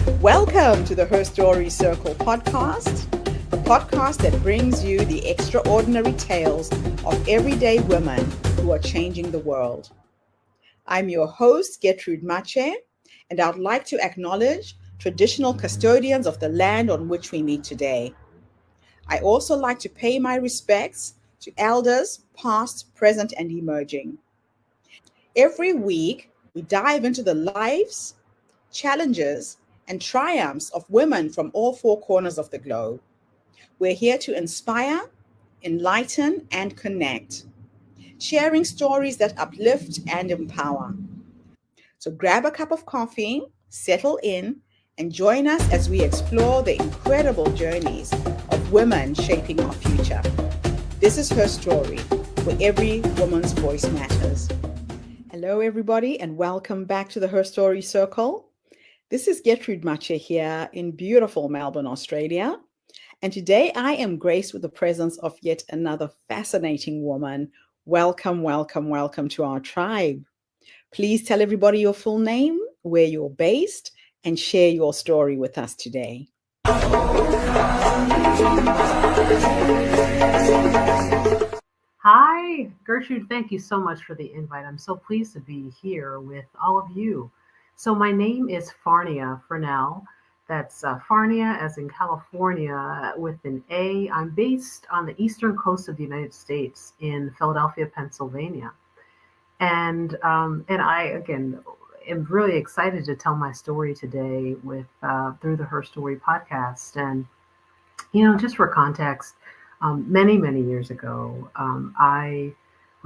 Welcome to the Her Story Circle podcast, the podcast that brings you the extraordinary tales of everyday women who are changing the world. I'm your host, Gertrude Mache, and I'd like to acknowledge traditional custodians of the land on which we meet today. I also like to pay my respects to elders, past, present, and emerging. Every week, we dive into the lives, challenges, and triumphs of women from all four corners of the globe. We're here to inspire, enlighten, and connect, sharing stories that uplift and empower. So grab a cup of coffee, settle in, and join us as we explore the incredible journeys of women shaping our future. This is Her Story, where every woman's voice matters. Hello, everybody, and welcome back to the Her Story Circle. This is Gertrude Mache here in beautiful Melbourne, Australia. And today I am graced with the presence of yet another fascinating woman. Welcome, welcome, welcome to our tribe. Please tell everybody your full name, where you're based, and share your story with us today. Hi, Gertrude. Thank you so much for the invite. I'm so pleased to be here with all of you. So my name is Farnia Fresnel. That's Farnia as in California with an A. I'm based on the eastern coast of the United States in Philadelphia, Pennsylvania. And I, again, am really excited to tell my story today with through the Her Story podcast. And, just for context, many, many years ago, when I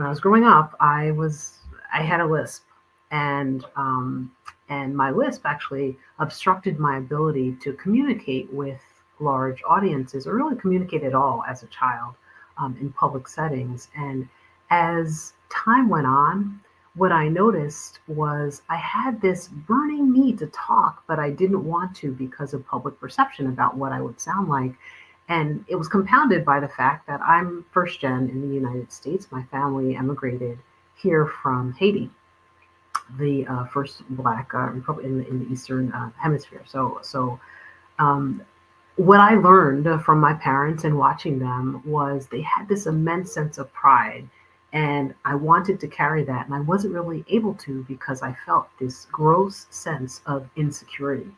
was growing up, I had a lisp, and my lisp actually obstructed my ability to communicate with large audiences, or really communicate at all as a child in public settings. And as time went on, what I noticed was I had this burning need to talk, but I didn't want to because of public perception about what I would sound like. And it was compounded by the fact that I'm first gen in the United States. My family emigrated here from Haiti, the first Black republic in the Eastern Hemisphere. Um, what I learned from my parents and watching them was they had this immense sense of pride. And I wanted to carry that, and I wasn't really able to because I felt this gross sense of insecurity.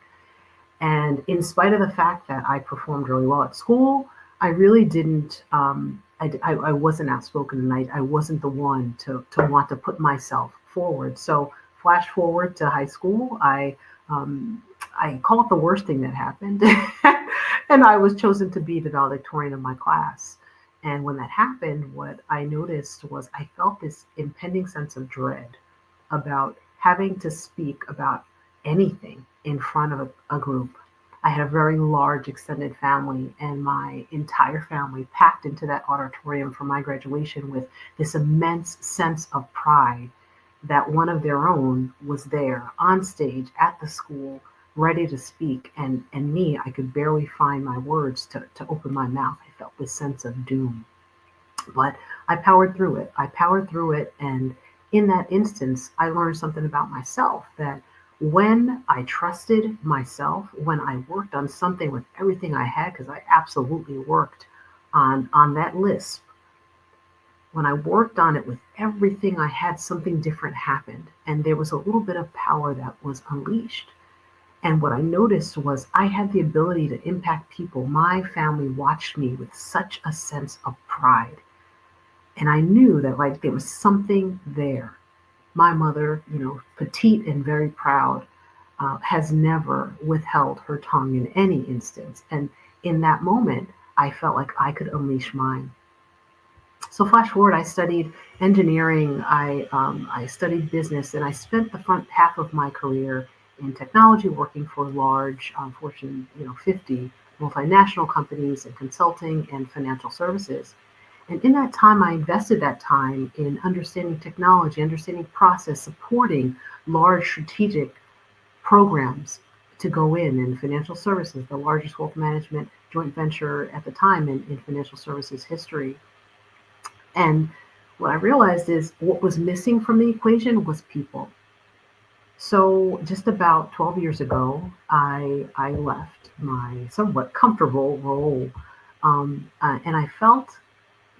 And in spite of the fact that I performed really well at school, I really didn't, I wasn't outspoken, and I wasn't the one to want to put myself forward. So flash forward to high school, I call it the worst thing that happened. And I was chosen to be the valedictorian of my class. And when that happened, what I noticed was I felt this impending sense of dread about having to speak about anything in front of a group. I had a very large extended family, and my entire family packed into that auditorium for my graduation with this immense sense of pride that one of their own was there on stage at the school, ready to speak. And me, I could barely find my words to open my mouth. I felt this sense of doom. But I powered through it. And in that instance, I learned something about myself, that when I trusted myself, when I worked on something with everything I had, because I absolutely worked on that lisp, when I worked on it with everything I had, something different happened. And there was a little bit of power that was unleashed. And what I noticed was I had the ability to impact people. My family watched me with such a sense of pride. And I knew that there was something there. My mother, petite and very proud, has never withheld her tongue in any instance. And in that moment, I felt like I could unleash mine. So flash forward, I studied engineering, I studied business, and I spent the front half of my career in technology, working for large Fortune 50 multinational companies in consulting and financial services. And in that time, I invested that time in understanding technology, understanding process, supporting large strategic programs to go in financial services, the largest wealth management joint venture at the time in financial services history. And what I realized is what was missing from the equation was people. So just about 12 years ago, I left my somewhat comfortable role, and I felt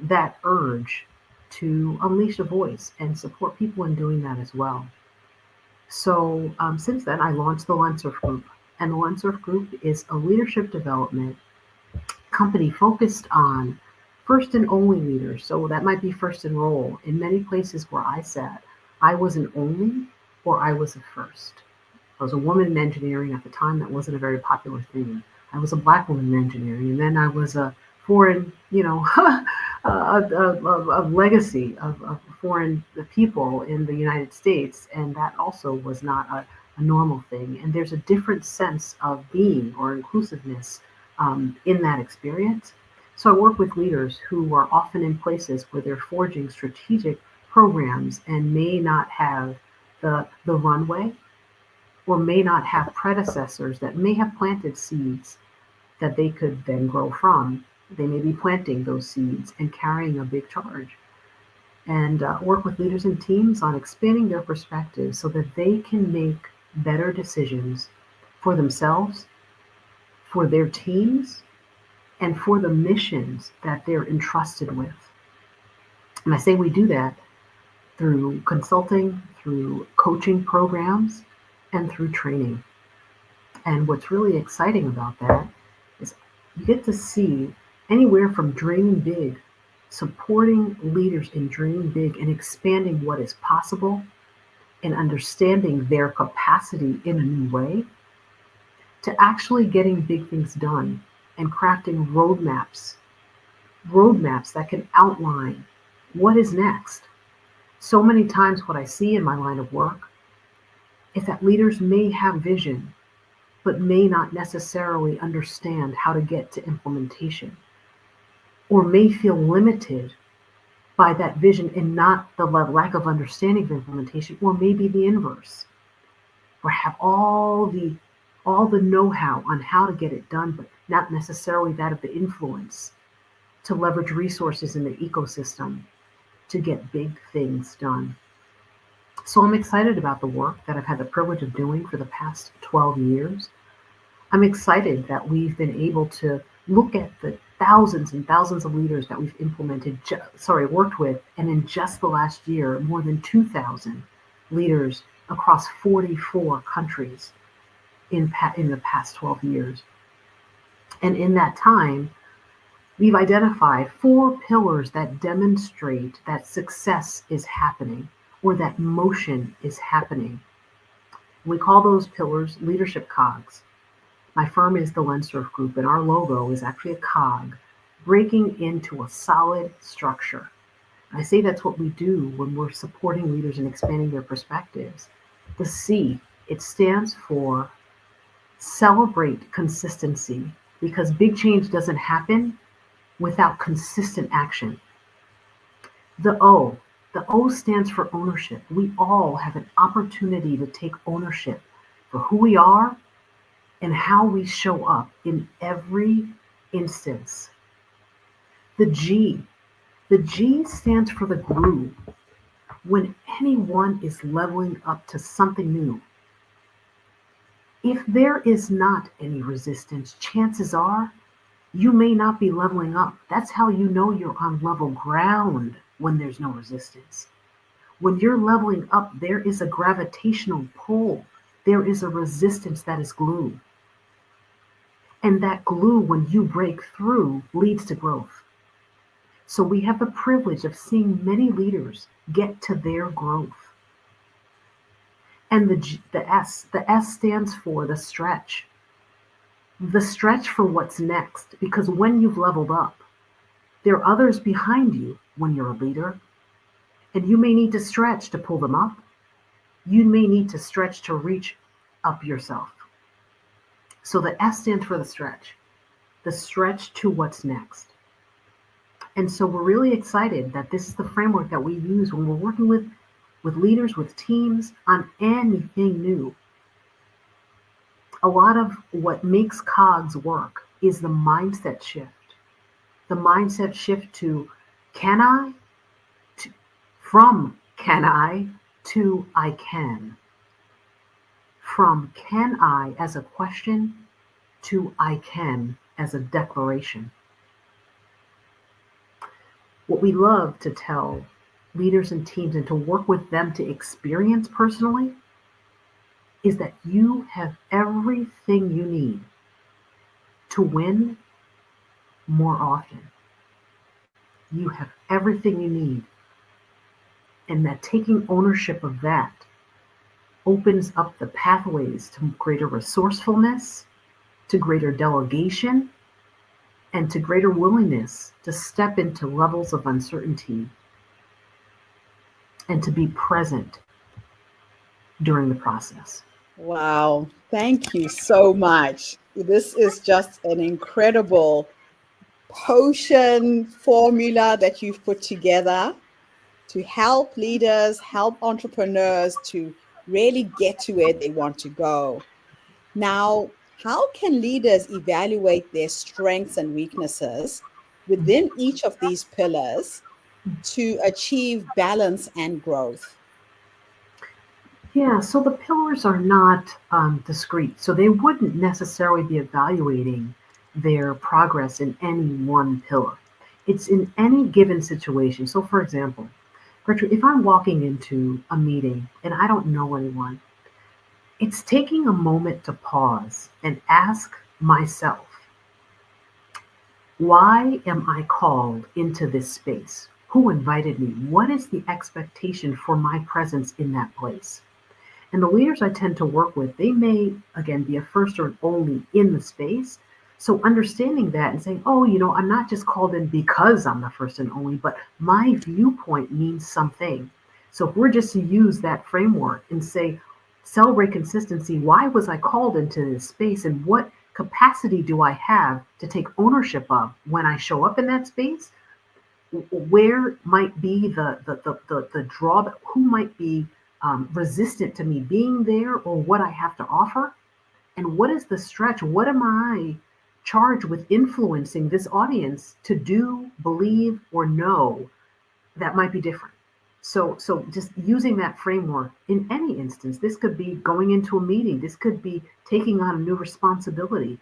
that urge to unleash a voice and support people in doing that as well. So since then, I launched the Lensurf Group, and the Lensurf Group is a leadership development company focused on first and only leaders. So that might be first and role. In many places where I sat, I was an only or I was a first. I was a woman in engineering at the time. That wasn't a very popular thing. I was a black woman in engineering, and then I was a foreign, a legacy of foreign people in the United States, and that also was not a normal thing. And there's a different sense of being or inclusiveness in that experience. So I work with leaders who are often in places where they're forging strategic programs and may not have the runway or may not have predecessors that may have planted seeds that they could then grow from. They may be planting those seeds and carrying a big charge. And work with leaders and teams on expanding their perspectives so that they can make better decisions for themselves, for their teams, and for the missions that they're entrusted with. And I say we do that through consulting, through coaching programs, and through training. And what's really exciting about that is you get to see anywhere from dreaming big, supporting leaders in dreaming big and expanding what is possible and understanding their capacity in a new way, to actually getting big things done and crafting roadmaps that can outline what is next. So many times, what I see in my line of work is that leaders may have vision, but may not necessarily understand how to get to implementation, or may feel limited by that vision and not the lack of understanding of implementation, or maybe the inverse, or have all the know-how on how to get it done, but not necessarily that of the influence to leverage resources in the ecosystem to get big things done. So I'm excited about the work that I've had the privilege of doing for the past 12 years. I'm excited that we've been able to look at the thousands and thousands of leaders that we've worked with, and in just the last year, more than 2,000 leaders across 44 countries in the past 12 years. And in that time, we've identified 4 pillars that demonstrate that success is happening or that motion is happening. We call those pillars leadership COGS. My firm is the Lensurf Group, and our logo is actually a cog breaking into a solid structure. I say that's what we do when we're supporting leaders and expanding their perspectives. The C, it stands for celebrate consistency, because big change doesn't happen without consistent action. The O stands for ownership. We all have an opportunity to take ownership for who we are and how we show up in every instance. The G stands for the glue. When anyone is leveling up to something new, if there is not any resistance, chances are you may not be leveling up. That's how you know you're on level ground, when there's no resistance. When you're leveling up, there is a gravitational pull. There is a resistance that is glue. And that glue, when you break through, leads to growth. So we have the privilege of seeing many leaders get to their growth. And the S stands for the stretch. The stretch for what's next, because when you've leveled up, there are others behind you when you're a leader, and you may need to stretch to pull them up. You may need to stretch to reach up yourself. So the S stands for the stretch to what's next. And so we're really excited that this is the framework that we use when we're working with leaders, with teams on anything new. A lot of what makes COGS work is the mindset shift. The mindset shift to can I, from can I to I can. from can I as a question to I can as a declaration. What we love to tell leaders and teams and to work with them to experience personally is that you have everything you need to win more often. You have everything you need. And that taking ownership of that opens up the pathways to greater resourcefulness, to greater delegation, and to greater willingness to step into levels of uncertainty and to be present during the process. Wow. Thank you so much. This is just an incredible potion formula that you've put together to help leaders, help entrepreneurs to really get to where they want to go. Now, how can leaders evaluate their strengths and weaknesses within each of these pillars to achieve balance and growth? Yeah, so the pillars are not discrete. So they wouldn't necessarily be evaluating their progress in any one pillar. It's in any given situation. So, for example, Gertrude, if I'm walking into a meeting and I don't know anyone, it's taking a moment to pause and ask myself, why am I called into this space? Who invited me? What is the expectation for my presence in that place? And the leaders I tend to work with, they may, again, be a first or only in the space. So understanding that and saying, oh, I'm not just called in because I'm the first and only, but my viewpoint means something. So if we're just to use that framework and say, celebrate consistency, why was I called into this space and what capacity do I have to take ownership of when I show up in that space? Where might be the drawback? Who might be resistant to me being there or what I have to offer? And what is the stretch? What am I charged with influencing this audience to do, believe, or know that might be different? So just using that framework in any instance, this could be going into a meeting. This could be taking on a new responsibility.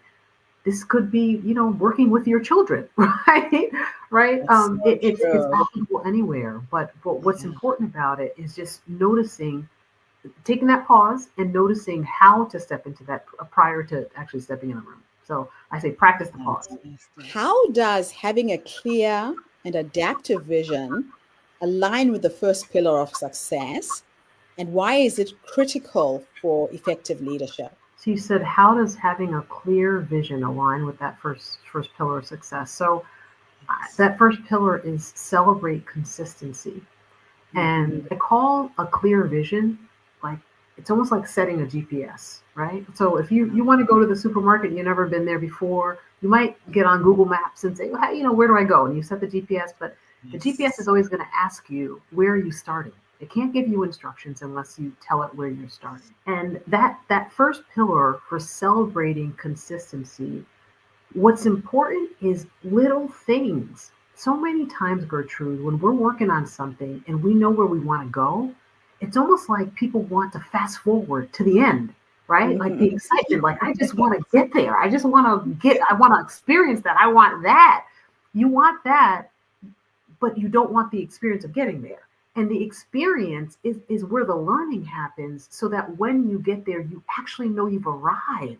This could be, working with your children, right? Right. That's so It's true. applicable anywhere. But what's important about it is just noticing, taking that pause and noticing how to step into that prior to actually stepping in a room. So I say practice the pause. How does having a clear and adaptive vision align with the first pillar of success? And why is it critical for effective leadership? So you said, how does having a clear vision align with that first pillar of success? So that first pillar is celebrate consistency. And I call a clear vision like it's almost like setting a GPS, right? So if you want to go to the supermarket, you've never been there before, you might get on Google Maps and say, well, hey, where do I go? And you set the GPS, but the GPS is always going to ask you, where are you starting? It can't give you instructions unless you tell it where you're starting. And that first pillar for celebrating consistency, what's important is little things. So many times, Gertrude, when we're working on something and we know where we want to go, it's almost like people want to fast forward to the end, right? Like the excitement, like I just want to get there. I want to experience that. I want that. You want that, but you don't want the experience of getting there. And the experience is where the learning happens so that when you get there, you actually know you've arrived.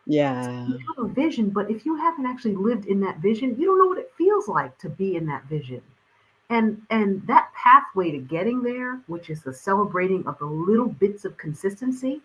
Yeah. You have a vision, but if you haven't actually lived in that vision, you don't know what it feels like to be in that vision. And that pathway to getting there, which is the celebrating of the little bits of consistency,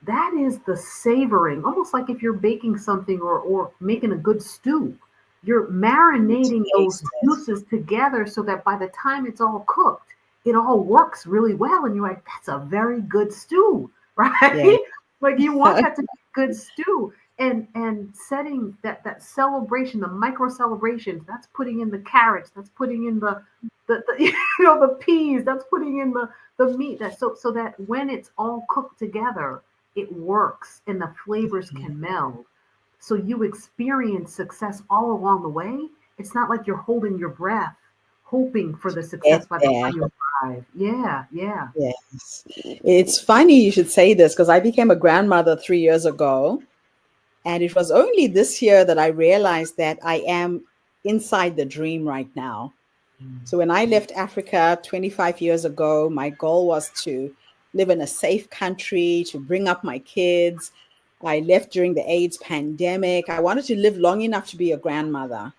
that is the savoring, almost like if you're baking something or making a good stew. You're marinating those juices together so that by the time it's all cooked, it all works really well. And you're like, that's a very good stew, right? Yeah. Like you want that to be a good stew. And setting that celebration, the micro celebrations, that's putting in the carrots, that's putting in the the peas, that's putting in the meat, that so that when it's all cooked together, it works and the flavors can meld. So you experience success all along the way. It's not like you're holding your breath, hoping for the success by the There. time you survive. Yeah, yeah. Yes. It's funny you should say this because I became a grandmother 3 years ago. And it was only this year that I realized that I am inside the dream right now. So when I left Africa 25 years ago, my goal was to live in a safe country, to bring up my kids. I left during the AIDS pandemic. I wanted to live long enough to be a grandmother.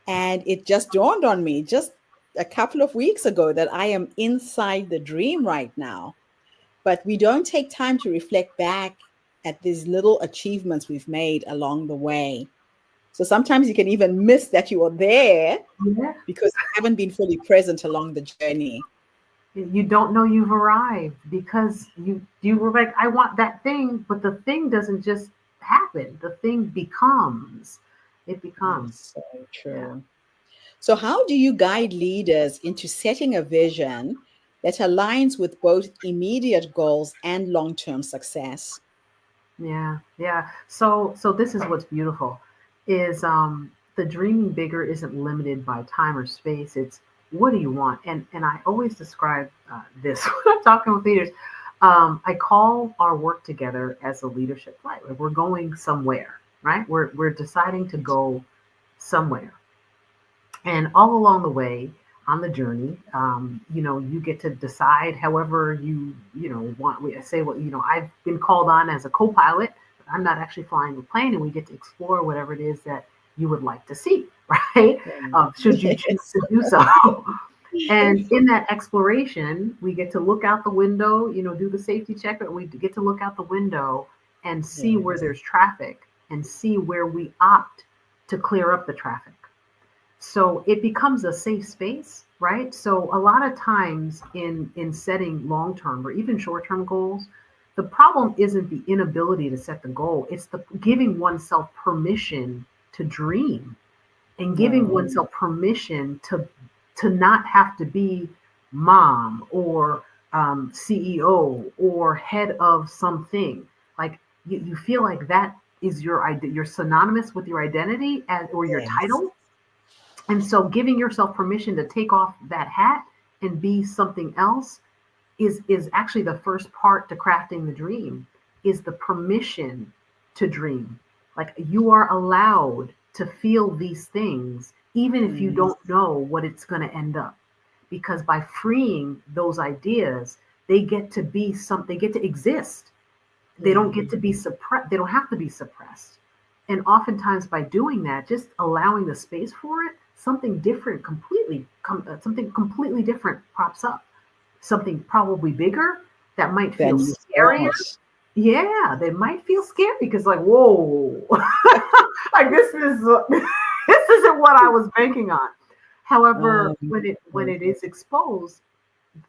And it just dawned on me just a couple of weeks ago that I am inside the dream right now. But we don't take time to reflect back at these little achievements we've made along the way. So sometimes you can even miss that you were there Yeah. because you haven't been fully present along the journey. You don't know you've arrived because you were like, I want that thing, but the thing doesn't just happen. The thing becomes. It becomes. Yes, so Yeah. true. So, how do you guide leaders into setting a vision that aligns with both immediate goals and long term success? Yeah, yeah. So this is what's beautiful is the dreaming bigger isn't limited by time or space. It's what do you want? And I always describe this when I'm talking with leaders. I call our work together as a leadership flight. Like we're going somewhere, right? We're deciding to go somewhere. And all along the way on the journey, you get to decide however you want. I say, well, I've been called on as a co-pilot, but I'm not actually flying the plane, and we get to explore whatever it is that you would like to see, right? Should you choose Yes. to do so. And in that exploration, we get to look out the window, do the safety check, but we get to look out the window and see where Yes. there's traffic and see where we opt to clear up the traffic. So it becomes a safe space, right? So a lot of times in setting long-term or even short-term goals, the problem isn't the inability to set the goal, it's the giving oneself permission to dream and giving Wow. oneself permission to not have to be mom or CEO or head of something. Like you feel like that is you're synonymous with your identity or your Yes. title, and so giving yourself permission to take off that hat and be something else is actually the first part to crafting the dream, is the permission to dream. Like you are allowed to feel these things even if you Yes. don't know what it's going to end up. Because by freeing those ideas, they get to exist. They don't Yeah. get to be suppressed. They don't have to be suppressed. And oftentimes by doing that, just allowing the space for it, something completely different pops up. Something probably bigger that might feel Then you scarier. thought. Yeah, they might feel scary because like, whoa, like this is this isn't what I was banking on. However, when it is exposed,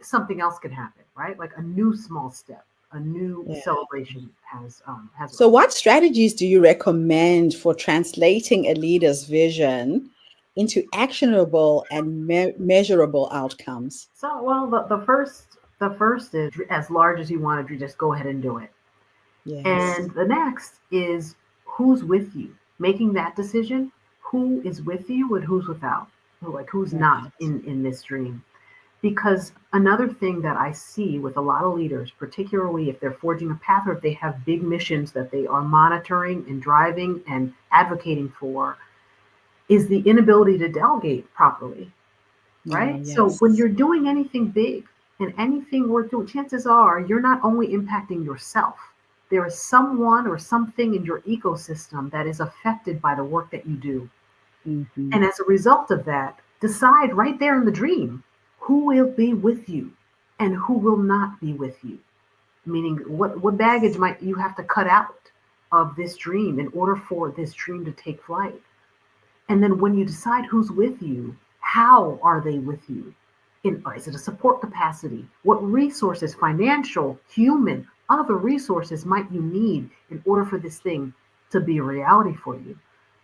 something else can happen, right? Like a new small step, a new Yeah. celebration has So, arrived. what strategies do you recommend for translating a leader's vision into actionable and measurable outcomes? So, well, the first is as large as you want to just go ahead and do it. Yes. And the next is who's with you making that decision. Who is with you and who's without? Like who's not Right. in this dream? Because another thing that I see with a lot of leaders, particularly if they're forging a path or if they have big missions that they are monitoring and driving and advocating for, is the inability to delegate properly, Oh, right? So when yes. you're doing anything big and anything worth doing, chances are you're not only impacting yourself, there is someone or something in your ecosystem that is affected by the work that you do. Hmm. And as a result of that, decide right there in the dream who will be with you and who will not be with you. Meaning, what baggage might you have to cut out of this dream in order for this dream to take flight? And then when you decide who's with you, how are they with you? Is it a support capacity? What resources, financial, human, other resources might you need in order for this thing to be a reality for you?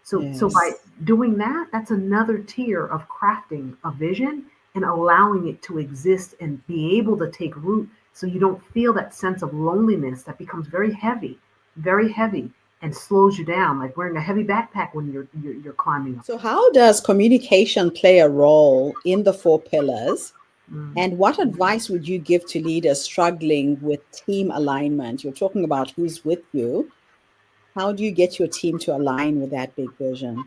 So by Yes. doing that, that's another tier of crafting a vision and allowing it to exist and be able to take root so you don't feel that sense of loneliness that becomes very heavy and slows you down, like wearing a heavy backpack when you're climbing up. So, how does communication play a role in the four pillars? Mm. And what advice would you give to leaders struggling with team alignment? You're talking about who's with you. How do you get your team to align with that big vision?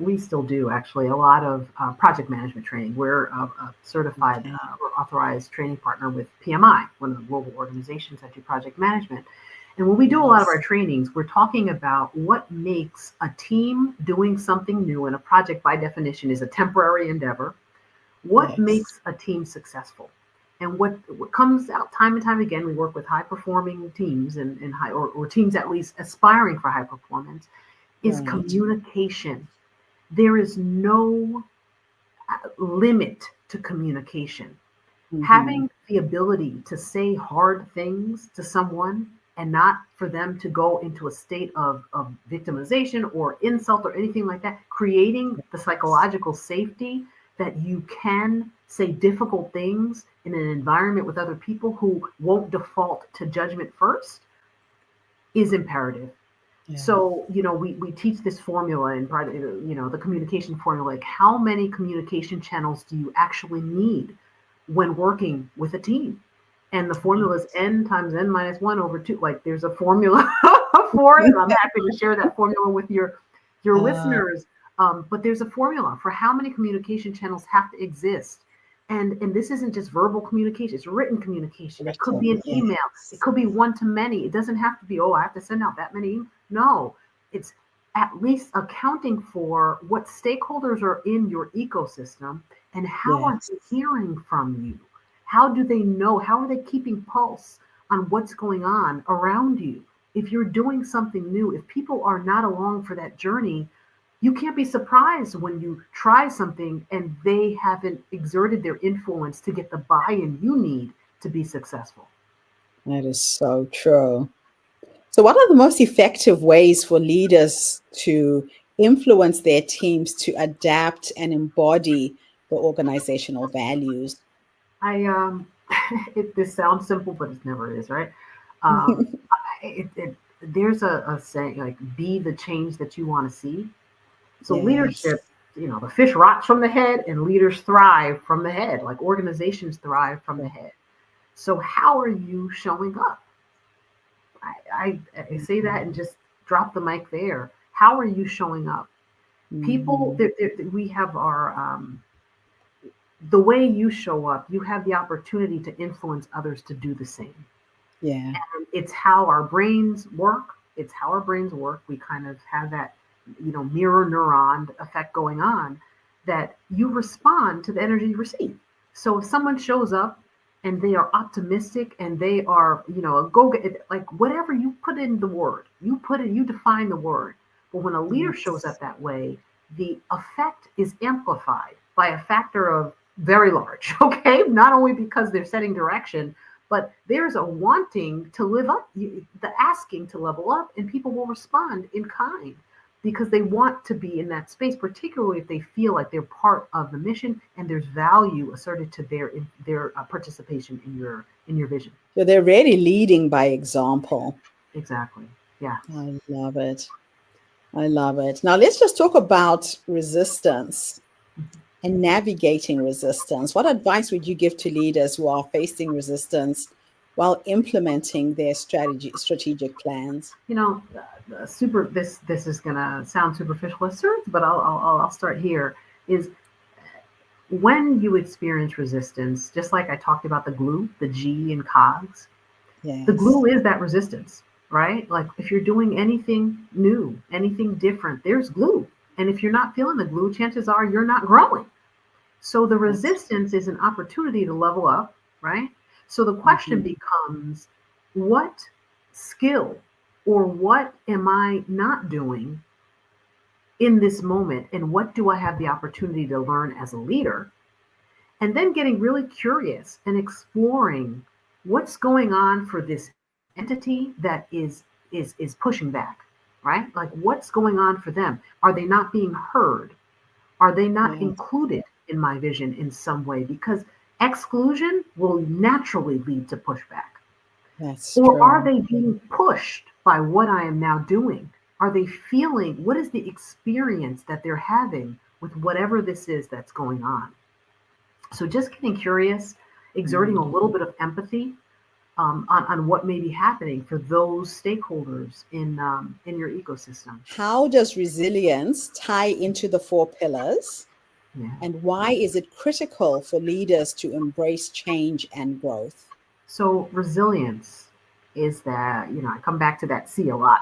We still do actually a lot of project management training. We're a certified Okay. or authorized training partner with PMI, one of the global organizations that do project management. And when we do a lot of our Nice. trainings, we're talking about what makes a team doing something new. And a project, by definition, is a temporary endeavor. What Yes. makes a team successful? And what comes out time and time again, we work with high performing teams and high or teams at least aspiring for high performance, is Right. communication. There is no limit to communication. Mm-hmm. Having the ability to say hard things to someone and not for them to go into a state of victimization or insult or anything like that, creating the Yes. psychological safety that you can say difficult things in an environment with other people who won't default to judgment first is imperative. Yeah. So, we teach this formula in part, the communication formula, like how many communication channels do you actually need when working with a team? And the formula is n times n minus one over two. Like there's a formula for it. And I'm happy to share that formula with your Uh, listeners. But there's a formula for how many communication channels have to exist. And this isn't just verbal communication, it's written communication. It could be written. an email, it Yes. could be one to many. It doesn't have to be, oh, I have to send out that many. No, it's at least accounting for what stakeholders are in your ecosystem and how are Yes. they hearing from you? How do they know? How are they keeping pulse on what's going on around you? If you're doing something new, if people are not along for that journey, you can't be surprised when you try something and they haven't exerted their influence to get the buy in you need to be successful. That is so true. So, what are the most effective ways for leaders to influence their teams to adapt and embody the organizational values? This sounds simple, but it never is, right? Um, there's a saying like, be the change that you want to see. So Yes. leadership, the fish rots from the head and leaders thrive from the head, like organizations thrive from the Yeah. head. So how are you showing up? I say that and just drop the mic there. How are you showing up? People, Mm-hmm. we have the way you show up, you have the opportunity to influence others to do the same. Yeah. And it's how our brains work. It's how our brains work. We kind of have that, mirror neuron effect going on that you respond to the energy you receive. So if someone shows up and they are optimistic and they are, a go get like whatever you put in the word, you define the word. But when a leader shows Yes. up that way, the effect is amplified by a factor of very large. Okay. Not only because they're setting direction, but there's a wanting to live up, the asking to level up, and people will respond in kind because they want to be in that space, particularly if they feel like they're part of the mission and there's value asserted to their participation in your vision. So, they're really leading by example. Exactly. Yeah. I love it. I love it. Now, let's just talk about resistance and navigating resistance. What advice would you give to leaders who are facing resistance while implementing their strategic plans? Super. This is gonna sound superficial as certain, but I'll start here. Is when you experience resistance, just like I talked about the glue, the G in COGS, the Yes. glue is that resistance, right? Like if you're doing anything new, anything different, there's glue. And if you're not feeling the glue, chances are you're not growing. So the That's resistance is an opportunity to level up, right? So the question mhm. becomes, what skill or what am I not doing in this moment? And what do I have the opportunity to learn as a leader? And then getting really curious and exploring what's going on for this entity that is pushing back, right? Like what's going on for them? Are they not being heard? Are they not Yes, included in my vision in some way? Because exclusion will naturally lead to pushback. that's Or are true. they being pushed by what I am now doing? Are they feeling what is the experience that they're having with whatever this is that's going on? So just getting curious, exerting a Mm. little bit of empathy on what may be happening for those stakeholders in your ecosystem. How does resilience tie into the four pillars? Yeah. And why is it critical for leaders to embrace change and growth? So resilience is that, I come back to that C a lot.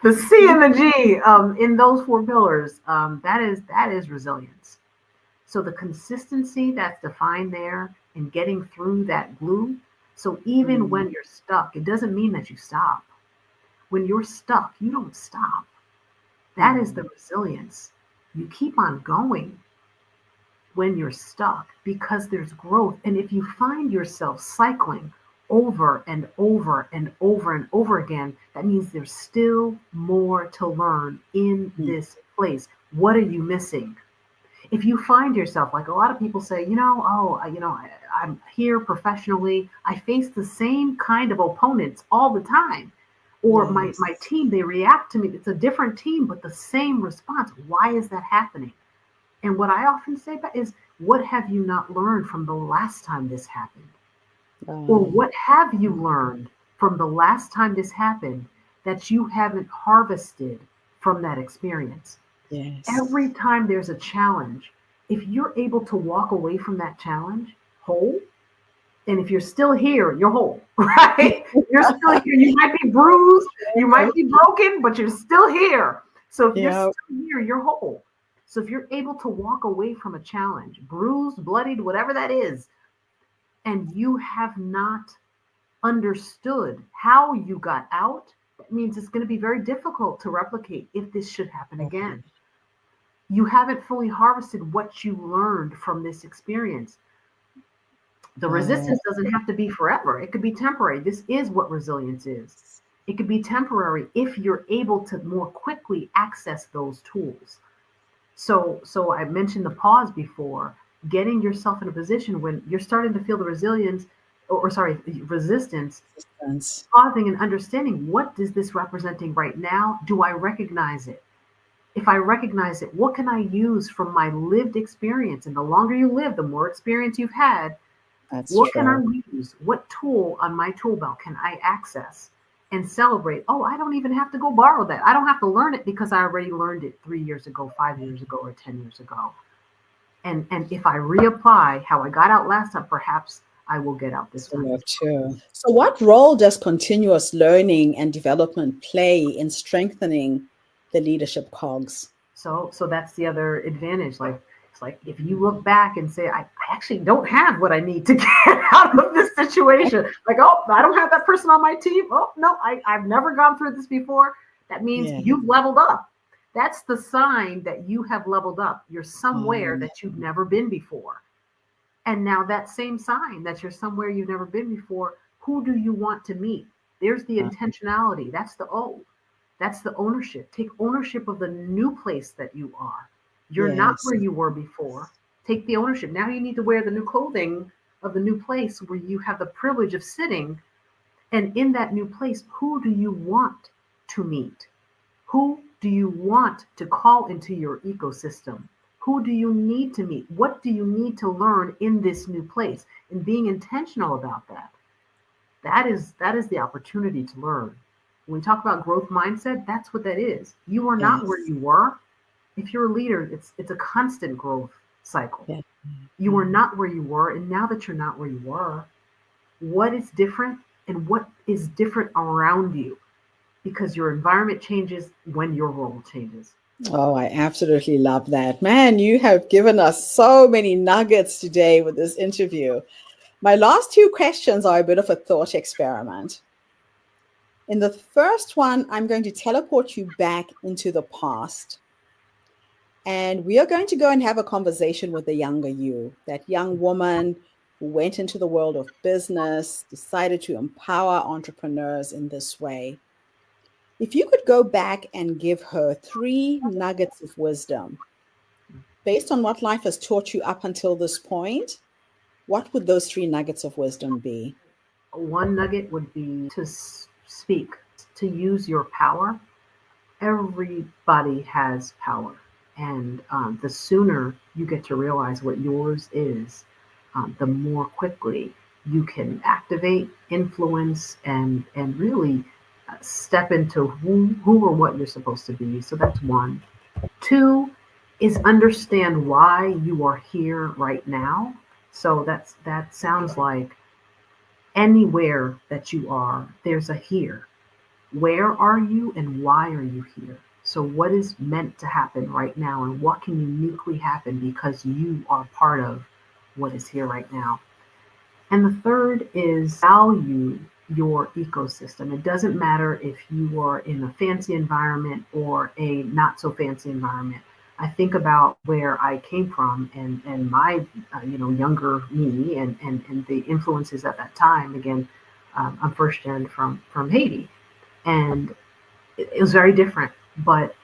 The C and the G in those four pillars, that is resilience. So the consistency that's defined there and getting through that glue. So even Mm. when you're stuck, it doesn't mean that you stop. When you're stuck, you don't stop. That is the Mm. resilience. You keep on going when you're stuck because there's growth. And if you find yourself cycling over and over and over and over again, that means there's still more to learn in Mm. this place. What are you missing? If you find yourself, like a lot of people say, I'm here professionally, I face the same kind of opponents all the time. Or my Yes. team, they react to me. It's a different team, but the same response. Why is that happening? And what I often say back is, what have you not learned from the last time this happened? Or Um, what have you learned from the last time this happened that you haven't harvested from that experience? yes. Every time there's a challenge, if you're able to walk away from that challenge whole, and if you're still here, you're whole, right? You're still here. You might be bruised, you might be broken, but you're still here. So if you're Yeah. still here, you're whole. So if you're able to walk away from a challenge, bruised, bloodied, whatever that is, and you have not understood how you got out, that means it's going to be very difficult to replicate if this should happen again. You haven't fully harvested what you learned from this experience. The Oh, resistance doesn't have to be forever, it could be temporary. This is what resilience is. It could be temporary if you're able to more quickly access those tools. So I mentioned the pause before, getting yourself in a position when you're starting to feel the resilience, or sorry, resistance, resistance. pausing and understanding, what is this representing right now? Do I recognize it? If I recognize it, what can I use from my lived experience? And the longer you live, the more experience you've had. That's What can I true. use? What tool on my tool belt can I access and celebrate? Oh, I don't even have to go borrow that. I don't have to learn it because I already learned it 3 years ago, 5 years ago, or 10 years ago. And if I reapply how I got out last time, perhaps I will get out this To time as work well. too. So, what role does continuous learning and development play in strengthening the leadership cogs? So that's the other advantage. Like it's like if you look back and say, I actually don't have what I need to get out of this situation. Like, oh, I don't have that person on my team. Oh no, I've never gone through this before. That means Yeah. you've leveled up. That's the sign that you have leveled up. You're somewhere Um, that you've never been before. And now that same sign that you're somewhere you've never been before, who do you want to meet? There's the uh, intentionality. That's the O. That's the ownership. Take ownership of the new place that you are. You're not yes. where you were before. Take the ownership. Now you need to wear the new clothing of the new place where you have the privilege of sitting. And in that new place, who do you want to meet? Who do you want to call into your ecosystem? Who do you need to meet? What do you need to learn in this new place? And being intentional about that. That is the opportunity to learn. When we talk about growth mindset, that's what that is. You are not where Yes. you were. If you're a leader, it's a constant growth cycle. Yeah. You are not where you were, and now that you're not where you were, what is different and what is different around you? Because your environment changes when your role changes. Oh, I absolutely love that. Man, you have given us so many nuggets today with this interview. My last two questions are a bit of a thought experiment. In the first one, I'm going to teleport you back into the past. And we are going to go and have a conversation with the younger you, that young woman who went into the world of business, decided to empower entrepreneurs in this way. If you could go back and give her three nuggets of wisdom based on what life has taught you up until this point, what would those three nuggets of wisdom be? One nugget would be to speak, to use your power. Everybody has power. And the sooner you get to realize what yours is, the more quickly you can activate, influence, and really step into who or what you're supposed to be. So that's one. Two is understand why you are here right now. So that sounds like anywhere that you are, there's a here. Where are you and why are you here? So, what is meant to happen right now, and what can uniquely happen because you are part of what is here right now? And the third is value your ecosystem. It doesn't matter if you are in a fancy environment or a not so fancy environment. I think about where I came from and my younger me and the influences at that time. Again, I'm first gen from Haiti, and it was very different. But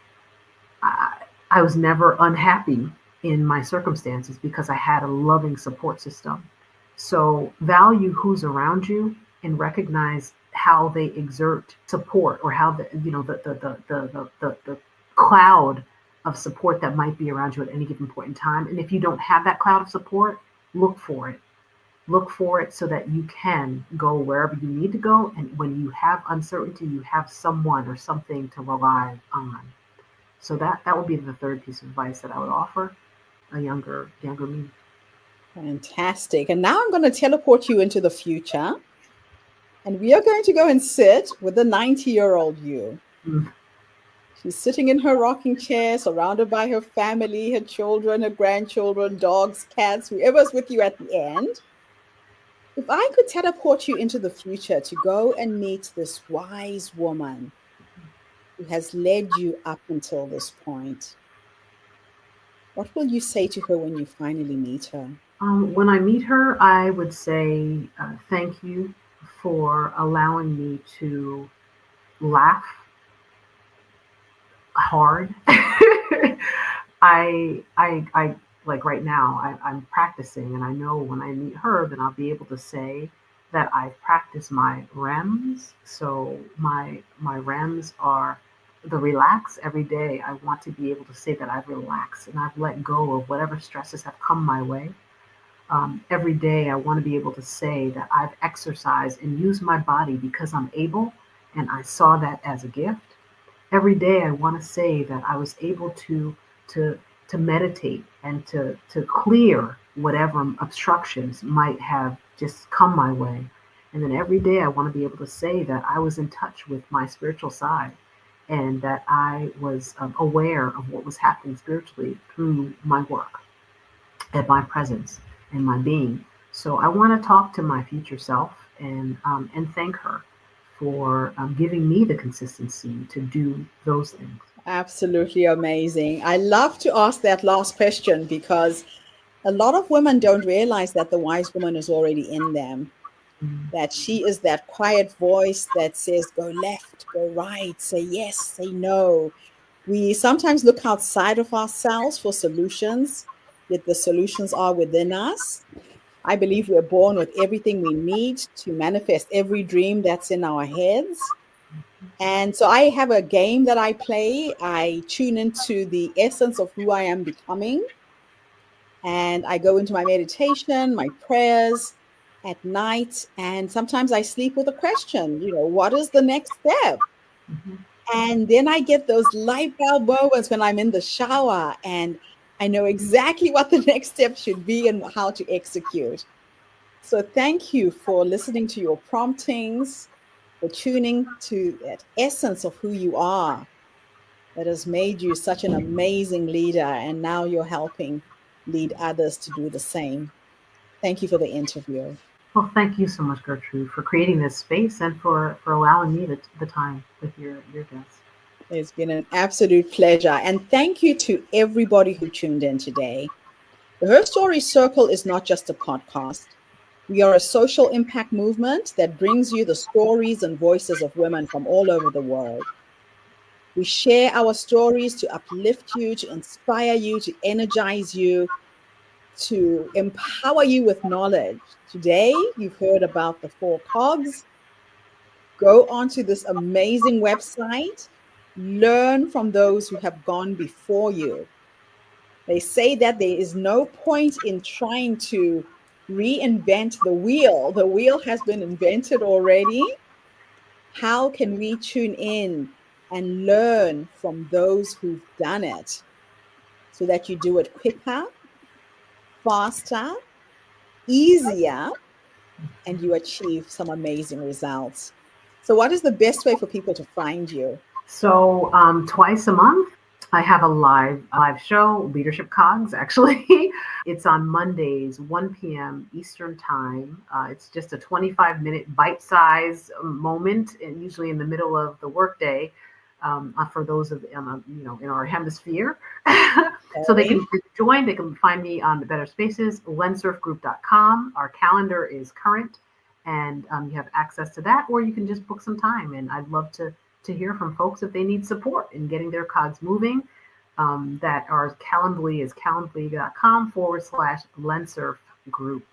I was never unhappy in my circumstances because I had a loving support system. So value who's around you and recognize how they exert support or how the cloud of support that might be around you at any given point in time. And if you don't have that cloud of support, look for it. Look for it so that you can go wherever you need to go. And when you have uncertainty, you have someone or something to rely on. So that would be the third piece of advice that I would offer a younger me. Fantastic. And now I'm going to teleport you into the future. And we are going to go and sit with the 90-year-old you. Mm. She's sitting in her rocking chair, surrounded by her family, her children, her grandchildren, dogs, cats, whoever's with you at the end. If I could teleport you into the future to go and meet this wise woman who has led you up until this point, what will you say to her when you finally meet her? When I meet her, I would say thank you for allowing me to laugh hard. I like right now, I'm practicing, and I know when I meet her, then I'll be able to say that I've practiced my REMs. So my REMs are the relax every day. I want to be able to say that I've relaxed and I've let go of whatever stresses have come my way. Every day, I want to be able to say that I've exercised and used my body because I'm able, and I saw that as a gift. Every day, I want to say that I was able to to meditate and to clear whatever obstructions might have just come my way. And then every day, I want to be able to say that I was in touch with my spiritual side and that I was aware of what was happening spiritually through my work and my presence and my being. So I want to talk to my future self and thank her for giving me the consistency to do those things. Absolutely amazing. I love to ask that last question because a lot of women don't realize that the wise woman is already in them, Mm. that she is that quiet voice that says, go left, go right, say yes, say no. We sometimes look outside of ourselves for solutions, yet the solutions are within us. I believe we're born with everything we need to manifest every dream that's in our heads. And so I have a game that I play. I tune into the essence of who I am becoming. And I go into my meditation, my prayers at night. And sometimes I sleep with a question, what is the next step? Mhm. And then I get those light bulb moments when I'm in the shower and I know exactly what the next step should be and how to execute. So thank you for listening to your promptings, for tuning to that essence of who you are that has made you such an amazing leader. And now you're helping lead others to do the same. Thank you for the interview. Well, thank you so much, Gertrude, for creating this space and for allowing me the time with your guests. It's been an absolute pleasure. And thank you to everybody who tuned in today. The Her Story Circle is not just a podcast. We are a social impact movement that brings you the stories and voices of women from all over the world. We share our stories to uplift you, to inspire you, to energize you, to empower you with knowledge. Today, you've heard about the 4 COGS. Go onto this amazing website, learn from those who have gone before you. They say that there is no point in trying to reinvent the wheel. The wheel has been invented already. How can we tune in and learn from those who've done it so that you do it quicker, faster, easier, and you achieve some amazing results? So, what is the best way for people to find you? So twice a month, I have a live show, Leadership COGS. Actually, it's on Mondays, 1 p.m. Eastern time. It's just a 25-minute bite-size moment, and usually in the middle of the workday. For those of in our hemisphere, so they Okay. can join. They can find me on the Better Spaces, lensurfgroup.com. Our calendar is current, and you have access to that, or you can just book some time. And I'd love to hear from folks if they need support in getting their cogs moving. That our Calendly is calendly.com/lensurf group,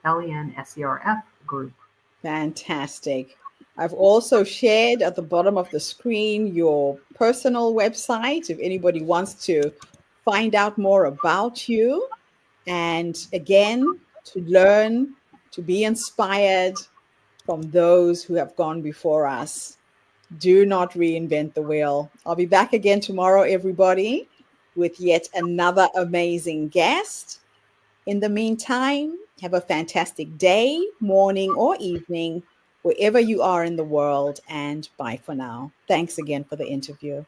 LENSERF group. Fantastic. I've also shared at the bottom of the screen your personal website if anybody wants to find out more about you. And again, to learn, to be inspired from those who have gone before us. Do not reinvent the wheel. I'll be back again tomorrow, everybody, with yet another amazing guest. In the meantime, have a fantastic day, morning, or evening, wherever you are in the world, and bye for now. Thanks again for the interview.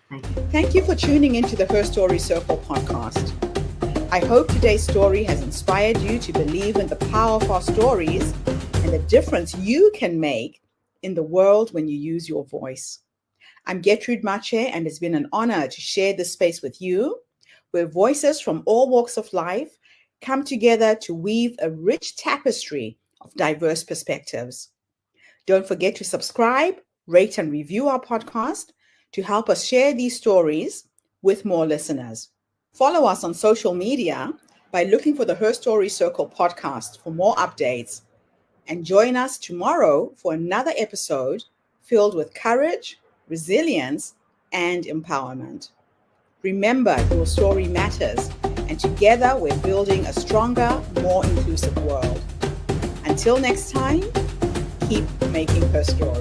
Thank you. Thank you for tuning into the Her Story Circle podcast. I hope today's story has inspired you to believe in the power of our stories and the difference you can make in the world when you use your voice. I'm Gertrude Mache, and it's been an honor to share this space with you, where voices from all walks of life come together to weave a rich tapestry of diverse perspectives. Don't forget to subscribe, rate, and review our podcast to help us share these stories with more listeners. Follow us on social media by looking for the Her Story Circle podcast for more updates. And join us tomorrow for another episode filled with courage, resilience, and empowerment. Remember, your story matters, and together we're building a stronger, more inclusive world. Until next time, keep making her story.